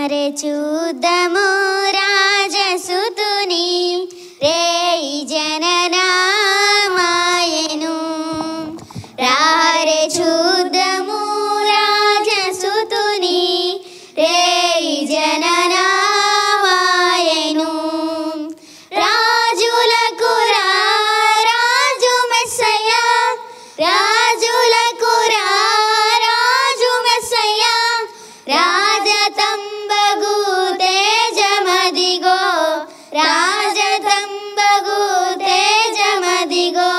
రే చూద్దాము రాజసుతుని రేయి జననామాయను రే చూద్దాము రాజసుతుని రేయి జననామాయను రాజులకు రాజు మెస్సయ్య రాజులకు రాజు మెస్సయ్య రాజతంబగు తేజమదిగో రాజతంబగు తేజమదిగో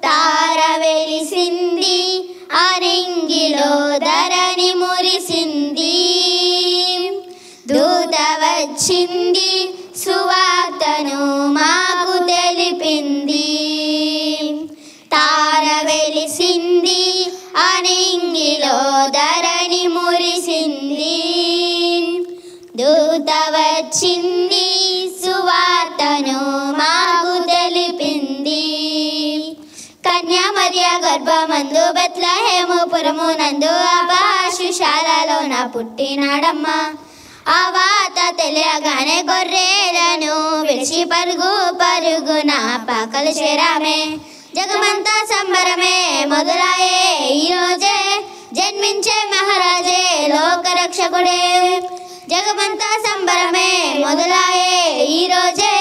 తార వెలిసింది అరింగిలో ధరణి మురిసింది దూత వచ్చింది సువార్తను మాకు తెలిపింది తార వెలిసింది అరింగిలో ధరణి మురిసింది దూత వచ్చింది సువార్తను మాకు తెలిపింది కన్యా మరియ గర్భమందు బెత్లెహేముపురము నందు ఆశుశాలలోన పుట్టినాడమ్మా ఆ వాత తెలియగానే గొర్రెలను విడిచి పరుగు పరుగున పాకలు చేరామే జగమంతా సంబరమే మొదలాయే ఈరోజే జన్మించే మహారాజే లోకరక్షకుడే జగమంతా సంబరమే మొదలాయే ఈరోజే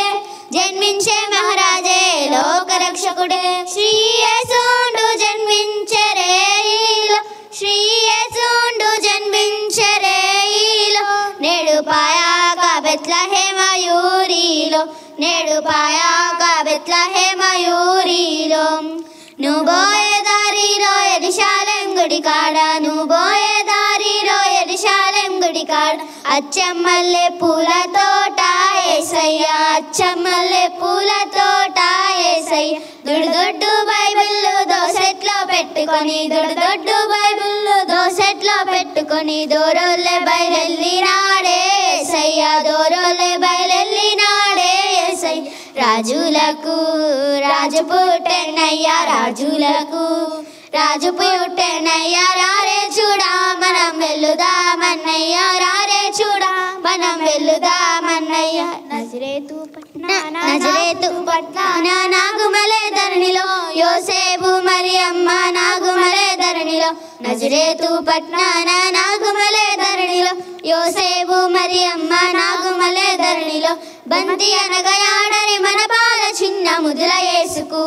జన్మించే మహారాజే లోకరక్షకుడే శ్రీ యేసుండు జన్మించరే ఈలో శ్రీ యేసుండు జన్మించరే ఈలో నేడు పాయాక బెత్లెహేమయూరిలో నేడు పాయాక బెత్లెహేమయూరిలో నువ్వు పోయే దారిలో యెరూషలేం గుడి కాడ నువ్వు పోయే దారిలో యెరూషలేం గుడి కాడ అచ్చమ్మల్లె పూల తోట యేసయ్య అచ్చమ్మల్లె పూల తోట యేసయ్య దొడ్డు బైబిల్ దోసెట్లో పెట్టుకొని దొడ్డు బైబిల్ దోసెట్లో పెట్టుకొని దూరోళ్ళే బయలెల్లి నాడే యేసయ్య దూరోళ్ళే బయలెల్లి నాడే యేసయ్య రాజులకు రాజు పుట్టెనయ్యా రాజులకు రాజు పుట్టెనయ్యా రారే చూడా మనం వెళ్లుదామన్నయ్యా రారే చూడా మనం వెళ్లుదామన్నయ్యా నజరేతు పట్నాన నాగుమలే ధరణిలో యోసేపు మరియమ్మ నాగుమలే ధరణిలో నజరేతు పట్నాన నాగుమలే ధరణిలో యోసేపు మరియమ్మ నాగుమలే ధరణిలో బంతి అనగయాడని మన పాల చిన్న ముదుల యేసుకు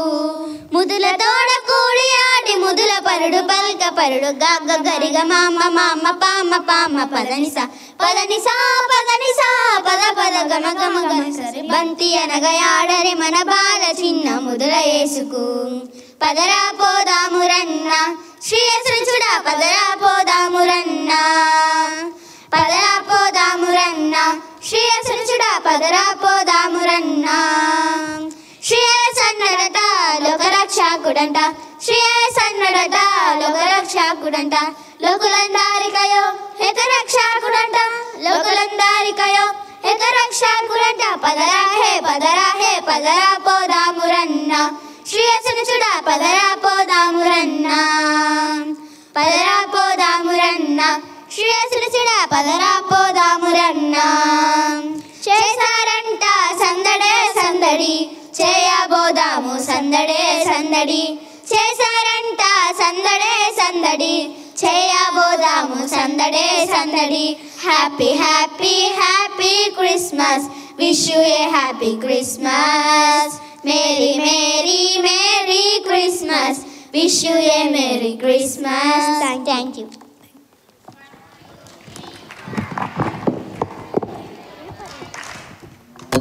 ముదుల తోడ కూడి ఆడి ముదుల పరుడు పల్క పరుడు గగ్గ గరిగ మామ మామ పామ పామ పదనిసా పదనిసా పదనిసా పద పద గమ గమ గమ సరి బంతి అనగయాడని మన బాల చిన్న ముదుల యేసుకు పదరా పోదామురన్న శ్రీ యేసుని చూడ పదరా పోదామురన్న పదరా పోదామురన్న శ్రీ యేసుని చూడ పదరా పోదామురన్న శ్రీ యేసన్నడట లోకరక్షకుడంట శ్రీ యేసన్నడట లోకరక్షకుడంట లోకులందరికయో ఏకరక్షకుడంట లోకులందరికయో ఏకరక్షకుడంట పదరా హే పదరా పోదామురన్న శ్రీ యేసుని చూడ పదరా పోదామురన్న పదరా పోదామురన్న శ్రీ యేసుని చూడ పదరా పోదామురన్న చేశారంట సందడే సందడి చేయబోదాము సందడే సందడి చేశారంట సందడే సందడి చేయబోదాము సందడే సందడి happy happy happy Christmas wish you a happy Christmas merry merry merry Christmas wish you a merry Christmas thank you